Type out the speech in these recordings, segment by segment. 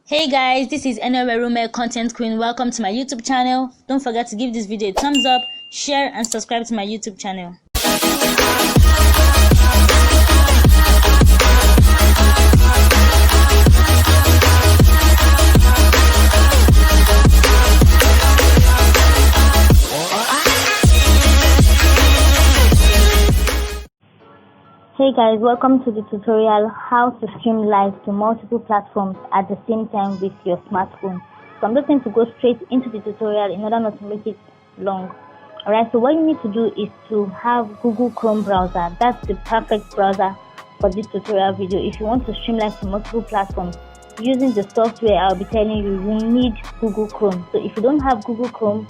Hey guys, this is Enowerume Content Queen. Welcome to my YouTube channel. Don't forget to give this video a thumbs up, share and subscribe to my YouTube channel. Hey guys, welcome to the tutorial how to stream live to multiple platforms at the same time with your smartphone. So I'm just going to go straight into the tutorial in order not to make it long. Alright, so what you need to do is to have Google Chrome browser. That's the perfect browser for this tutorial video. If you want to stream live to multiple platforms using the software I'll be telling you, you need Google Chrome. So if you don't have Google Chrome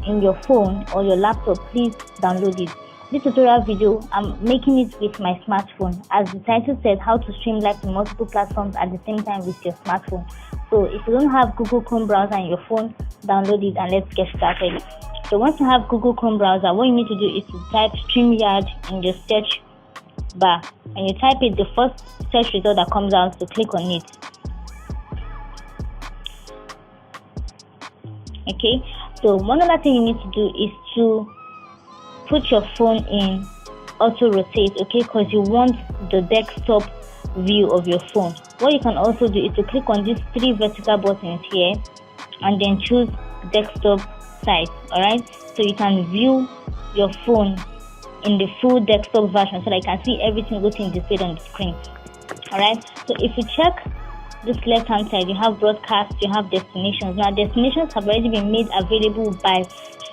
in your phone or your laptop, please download it. This tutorial video, I'm making it with my smartphone. As the title said, how to stream live to multiple platforms at the same time with your smartphone. So if you don't have Google Chrome browser on your phone, download it and let's get started. So once you have Google Chrome browser, what you need to do is to type Streamyard in your search bar. And you type it, the first search result that comes out, so click on it. Okay, so one other thing you need to do is to put your phone in auto rotate, okay, because you want the desktop view of your phone. What you can also do is to click on these three vertical buttons here and then choose desktop size. Alright, so you can view your phone in the full desktop version so that you can see every single thing displayed on the screen. Alright, so if you check this left hand side, you have broadcast, you have destinations. Now destinations have already been made available by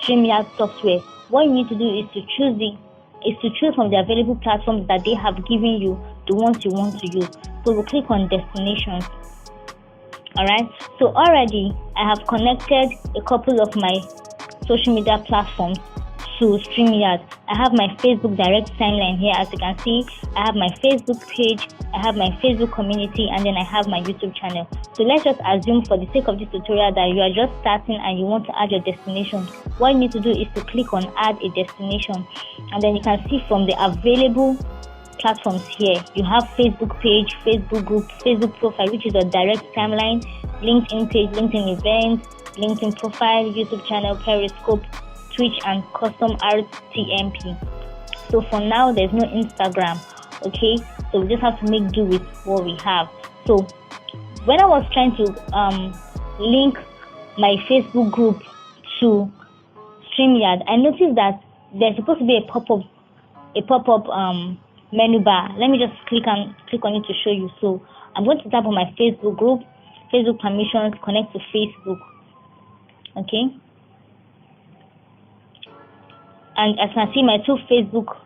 Streamyard software. What you need to do is to choose from the available platforms that they have given you, the ones you want to use. So we'll click on destinations. Alright, so already I have connected a couple of my social media platforms to Streamyard. I have my Facebook direct timeline here. As you can see, I have my Facebook page, I have my Facebook community, and then I have my YouTube channel. So let's just assume for the sake of this tutorial that you are just starting and you want to add your destination. What you need to do is to click on add a destination, and then you can see from the available platforms here, you have Facebook page, Facebook group, Facebook profile, which is a direct timeline, LinkedIn page, LinkedIn events, LinkedIn profile, YouTube channel, Periscope, Twitch, and custom RTMP. So for now there's no Instagram, okay, so we just have to make do with what we have. So when I was trying to link my Facebook group to Streamyard, I noticed that there's supposed to be a pop-up menu bar. Let me just click on it to show you. So I'm going to tap on my Facebook group, Facebook permissions, connect to Facebook. Okay, and as you can see, my two Facebook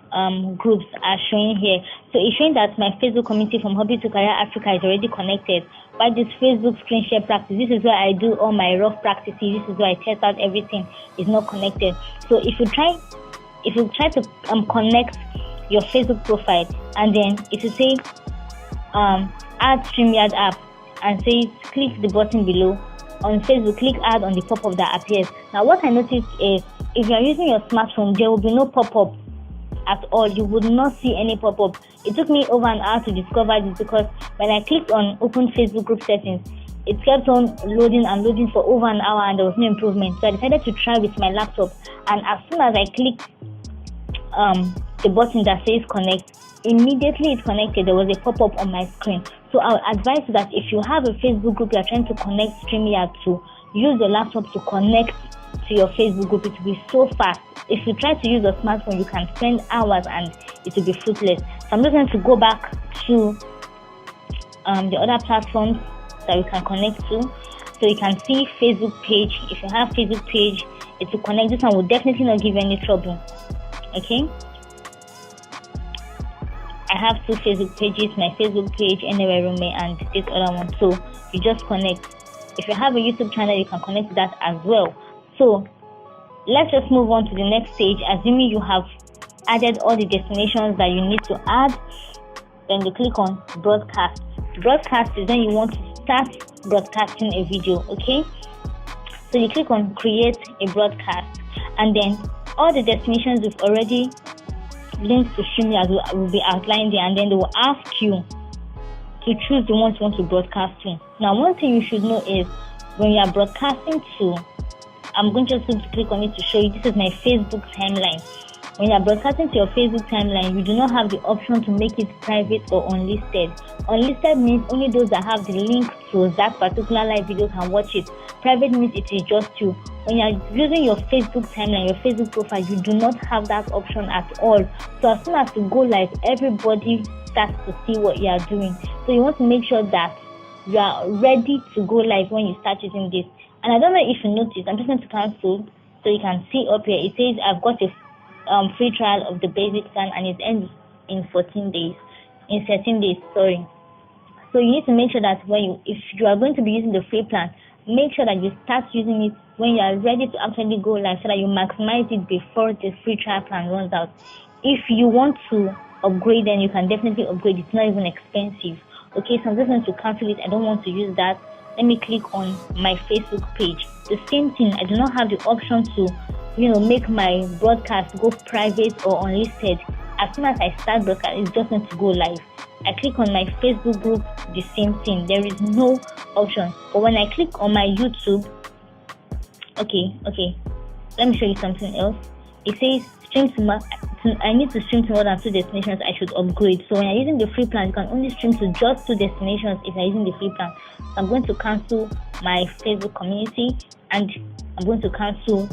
groups are showing here. So it's showing that my Facebook community from Hobby to Career Africa is already connected. But this Facebook screen share practice, this is where I do all my rough practices, this is where I test out everything, is not connected. So if you try to connect your Facebook profile, and then if you say add Streamyard app and say click the button below on Facebook, click add on the pop-up that appears. Now what I noticed is if you are using your smartphone, there will be no pop-up at all. You would not see any pop-up. It took me over an hour to discover this because when I clicked on open Facebook group settings, it kept on loading and loading for over an hour and there was no improvement. So I decided to try with my laptop, and as soon as I clicked the button that says connect, immediately it connected. There was a pop-up on my screen. So I would advise you that if you have a Facebook group you are trying to connect Streamyard to, use your laptop to connect to your Facebook group. It will be so fast. If you try to use a smartphone, you can spend hours and it will be fruitless. So I'm just going to go back to the other platforms that we can connect to. So you can see Facebook page. If you have Facebook page, it will connect. This one will definitely not give you any trouble. Okay, I have two Facebook pages, my Facebook page, Enowerume, and this other one. So you just connect. If you have a YouTube channel, you can connect to that as well. So let's just move on to the next stage. Assuming you have added all the destinations that you need to add, then you click on broadcast. Broadcast is when you want to start broadcasting a video. Okay, so you click on create a broadcast, and then all the destinations we've already linked to Streamyard will be outlined there, and then they will ask you to choose the ones you want to broadcast to. Now, one thing you should know is when you are broadcasting to, I'm going to just click on it to show you. This is my Facebook timeline. When you are broadcasting to your Facebook timeline, you do not have the option to make it private or unlisted. Unlisted means only those that have the link to that particular live video can watch it. Private means it is just you. When you are using your Facebook timeline, your Facebook profile, you do not have that option at all. So as soon as you go live, everybody starts to see what you are doing. So you want to make sure that you are ready to go live when you start using this. And I don't know if you noticed, I'm just going to cancel so you can see up here. It says I've got a free trial of the basic plan and it ends in 13 days. Sorry. So you need to make sure that if you are going to be using the free plan, make sure that you start using it when you are ready to actually go live so that you maximize it before the free trial plan runs out. If you want to upgrade, then you can definitely upgrade. It's not even expensive. Okay, so I'm just going to cancel it. I don't want to use that. Let me click on my Facebook page. The same thing. I do not have the option to make my broadcast go private or unlisted. As soon as I start broadcast, it's just going to go live. I click on my Facebook group, the same thing. There is no option. But when I click on my YouTube, okay, let me show you something else. It says I need to stream to more than 2 destinations. I should upgrade. So when you're using the free plan, you can only stream to just 2 destinations if you're using the free plan. So I'm going to cancel my Facebook community and I'm going to cancel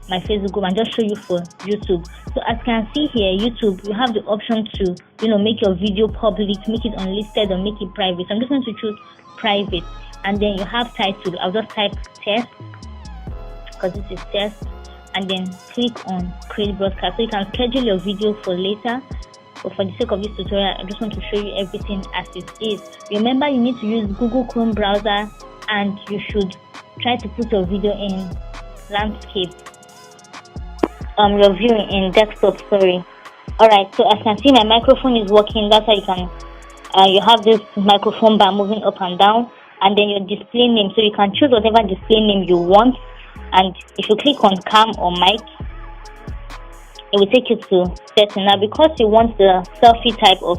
my Facebook group and just show you for YouTube. So as you can see here, YouTube, you have the option to make your video public, make it unlisted or make it private. So I'm just going to choose private, and then you have title. I'll just type test because this is test, and then click on create broadcast. So you can schedule your video for later, but for the sake of this tutorial, I just want to show you everything as it is. Remember, you need to use Google Chrome browser and you should try to put your video in landscape. Your viewing in desktop, sorry. Alright, so as you can see, my microphone is working. That's how you can you have this microphone bar moving up and down, and then your display name, so you can choose whatever display name you want. And if you click on cam or mic, it will take you to setting. Now because you want the selfie type of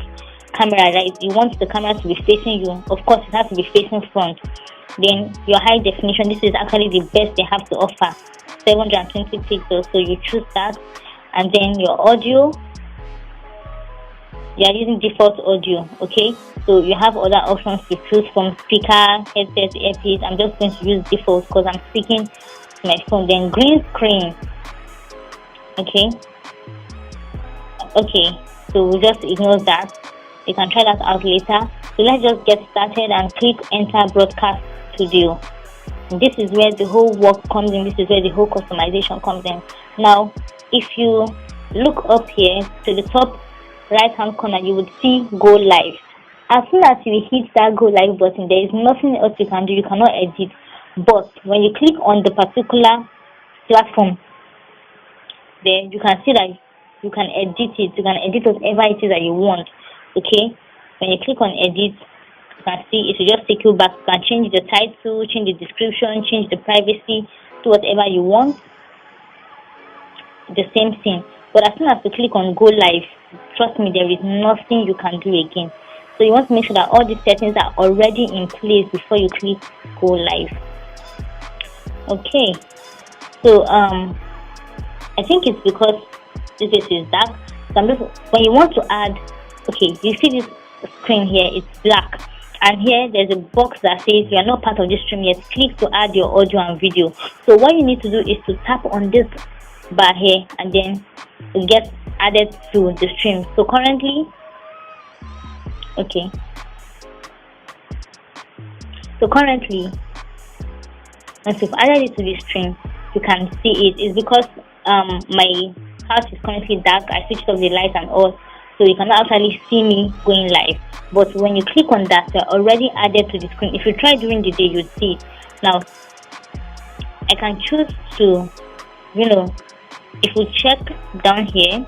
camera, right, you want the camera to be facing you, of course it has to be facing front. Then your high definition, this is actually the best they have to offer, 720 pixels, so you choose that. And then your audio, you are using default audio. Okay, so you have other options to choose from: speaker, headset, earpiece. I'm just going to use default because I'm speaking to my phone. Then green screen. Okay, so we'll just ignore that. You can try that out later. So let's just get started and click enter broadcast studio. This is where the whole work comes in. This is where the whole customization comes in. Now if you look up here to the top right hand corner, you would see go live. As soon as you hit that go live button, there is nothing else you can do. You cannot edit. But when you click on the particular platform, there you can see that you can edit it. You can edit whatever it is that you want. Okay, when you click on edit, you can see it will just take you back. You can change the title, change the description, change the privacy to whatever you want. The same thing. But as soon as you click on go live, trust me, there is nothing you can do again. So you want to make sure that all these settings are already in place before you click go live. Okay, so I think it's because this is dark. So when you want to add, okay, you see this screen here, it's black, and here there's a box that says you are not part of this stream yet. Click to add your audio and video. So what you need to do is to tap on this bar here, and then it gets added to the stream. So currently, okay, once you've added it to the stream, you can see it. It's because my house is currently dark. I switched off the lights and all, so you cannot actually see me going live. But when you click on that, they're already added to the screen. If you try during the day, you'd see it. Now I can choose to, if you check down here,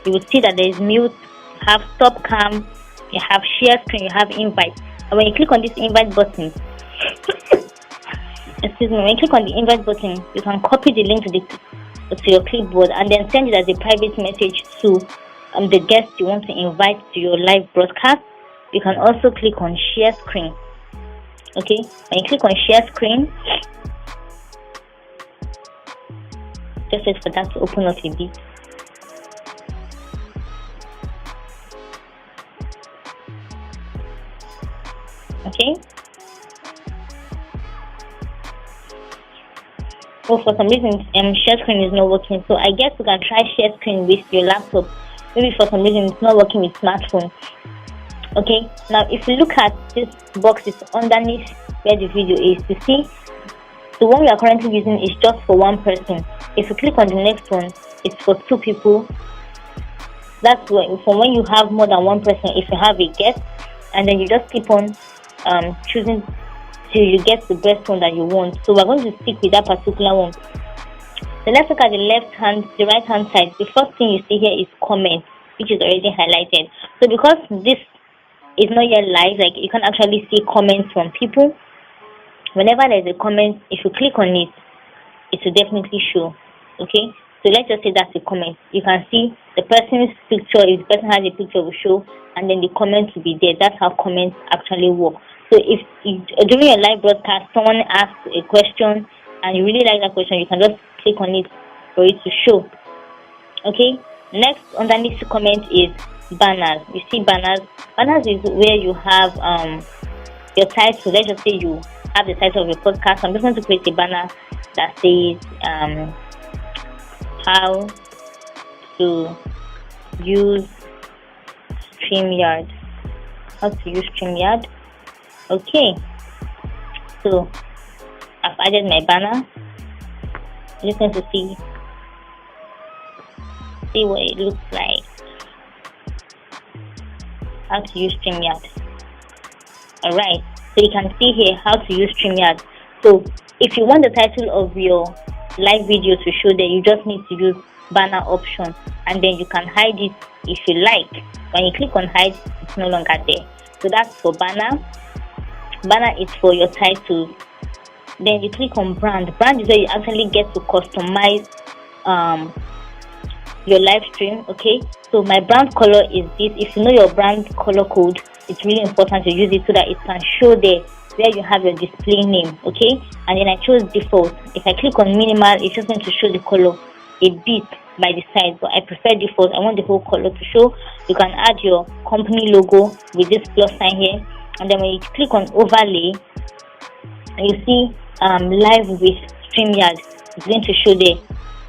you will see that there is mute, you have stop cam, you have share screen, you have invite. And when you click on this invite button, excuse me, when you click on the invite button, you can copy the link to your clipboard and then send it as a private message to the guest you want to invite to your live broadcast. you can also click on share screen. Okay, when you click on share screen, just wait for that to open up a bit. Okay. Oh, for some reason share screen is not working, so I guess you can try share screen with your laptop. Maybe for some reason it's not working with smartphone. Okay, now if you look at this box, it's underneath where the video is. You see the one we are currently using is just for one person. If you click on the next one, it's for two people. That's for when you have more than one person. If you have a guest, and then you just keep on choosing till you get the best one that you want. So we're going to stick with that particular one. So let's look at the right hand side. The first thing you see here is comment, which is already highlighted. So because this is not yet live, like you can actually see comments from people. Whenever there's a comment, if you click on it, it will definitely show. Okay, so let's just say that's a comment. You can see the person's picture. If the person has a picture, will show, and then the comment will be there. That's how comments actually work. So if during your live broadcast someone asks a question and you really like that question, you can just click on it for it to show. Okay, next underneath the comment is banners. You see banners. Banners is where you have your title. Let's just say you have the title of your podcast. I'm just going to create a banner that says how to use Streamyard. How to use Streamyard. Okay, so I've added my banner. I'm just going to see what it looks like. How to use Streamyard. Alright, so you can see here how to use Streamyard. So if you want the title of your live video to show there, you just need to use banner option, and then you can hide it if you like. When you click on hide, it's no longer there. So that's for banner. Banner is for your title. Then you click on brand. Brand is where you actually get to customize your live stream. Okay, so my brand color is this. If you know your brand color code, it's really important to use it so that it can show there where you have your display name. Okay, and then I chose default. If I click on minimal, it's just going to show the color a bit by the side, but I prefer default. I want the whole color to show. You can add your company logo with this plus sign here, and then when you click on overlay, you see live with Streamyard. It's going to show there.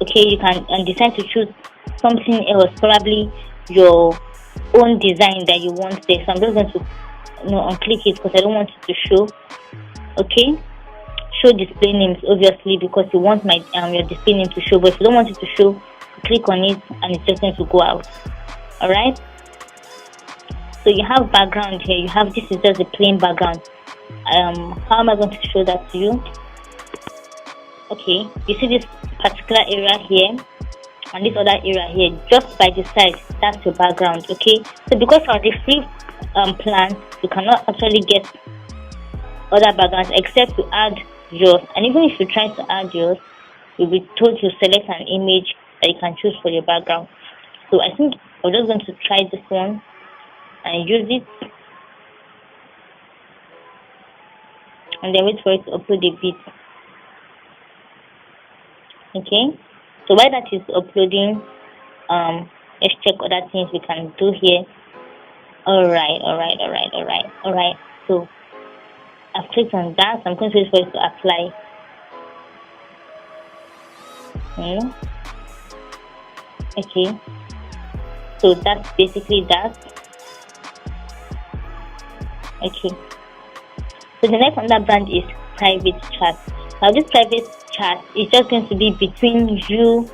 Okay, you can decide to choose something else, probably your own design that you want there. So I'm just going to unclick it because I don't want it to show. Okay, show display names, obviously, because you want my your display name to show, but if you don't want it to show, click on it and it's just going to go out. All right, so you have background here. You have, this is just a plain background. How am I going to show that to you? Okay, you see this particular area here and this other area here, just by the side, that's your background. Okay, so because on the free plan, you cannot actually get other backgrounds except to add yours, and even if you try to add yours, you'll be told to select an image that you can choose for your background. So I think I'm just going to try this one and use it, and then wait for it to upload a bit. Okay, so while that is uploading, let's check other things we can do here. Alright, so I've clicked on that, so I'm going to wait for it to apply. Okay, so that's basically that. Okay, so the next under brand is private chat. Now this private chat is just going to be between you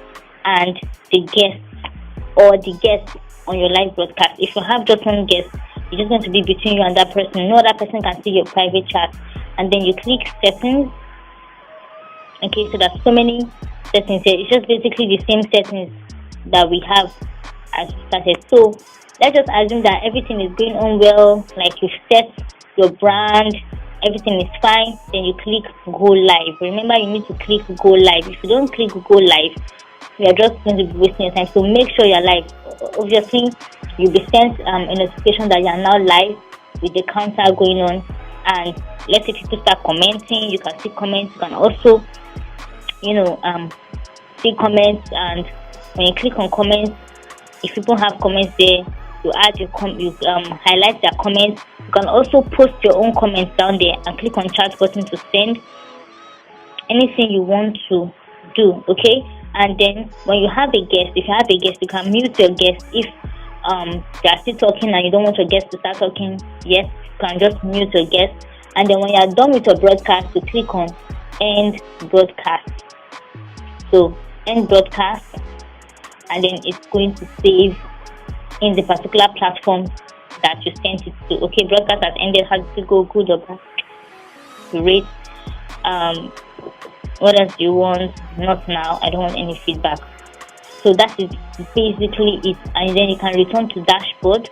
and the guest, or the guest on your live broadcast. If you have just one guest, it's just going to be between you and that person. No other person can see your private chat. And then you click settings. Okay, so there's so many settings here. It's just basically the same settings that we have as we started. So let's just assume that everything is going on well, like you've set your brand, everything is fine. Then you click go live. Remember, you need to click go live. If you don't click go live, you're just going to be wasting your time. So make sure you're live. Obviously, you'll be sent a notification that you are now live with the counter going on. And let's say people start commenting, you can see comments. You can also, see comments, and when you click on comments, if people have comments there, you add your highlight their comments. You can also post your own comments down there and click on chat button to send anything you want to do. Okay, and then when you have a guest, if you have a guest, you can mute your guest. If they are still talking and you don't want your guest to start talking, yes, you can just mute your guest. And then when you are done with your broadcast, you click on end broadcast. So end broadcast, and then it's going to save in the particular platform that you sent it to. Okay, broadcast has ended. How to go good or bad? Great. What else do you want? Not now. I don't want any feedback. So that is basically it. And then you can return to dashboard.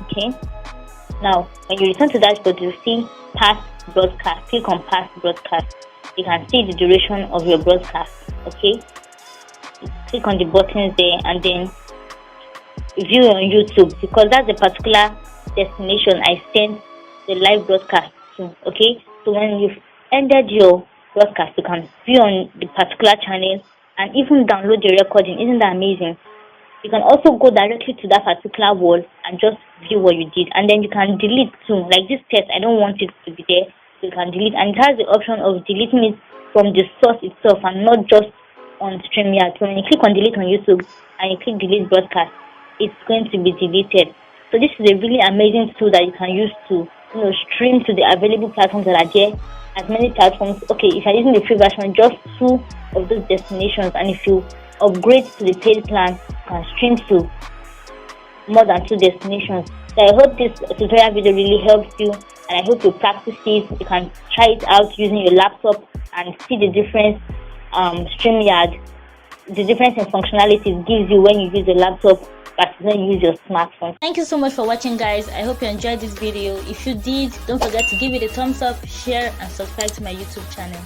Okay. Now, when you return to dashboard, you see past broadcast. Click on past broadcast. You can see the duration of your broadcast. Okay. Click on the buttons there, and then view on YouTube, because that's the particular destination I sent the live broadcast to. Okay. So when you've ended your broadcast, you can view on the particular channel and even download the recording. Isn't that amazing? You can also go directly to that particular wall and just view what you did, and then you can delete too. Like this test, I don't want it to be there, so you can delete, and it has the option of deleting it from the source itself and not just on Streamyard. So when you click on delete on YouTube and you click delete broadcast, it's going to be deleted. So this is a really amazing tool that you can use to stream to the available platforms that are there. As many platforms. Okay, if you're using the free version, just 2 of those destinations, and if you upgrade to the paid plan, you can stream to more than 2 destinations. So I hope this tutorial video really helps you, and I hope you practice it. You can try it out using your laptop and see the difference. Streamyard, the difference in functionality it gives you when you use a laptop but when you use your smartphone. Thank you so much for watching, guys. I hope you enjoyed this video. If you did, don't forget to give it a thumbs up, share, and subscribe to my YouTube channel.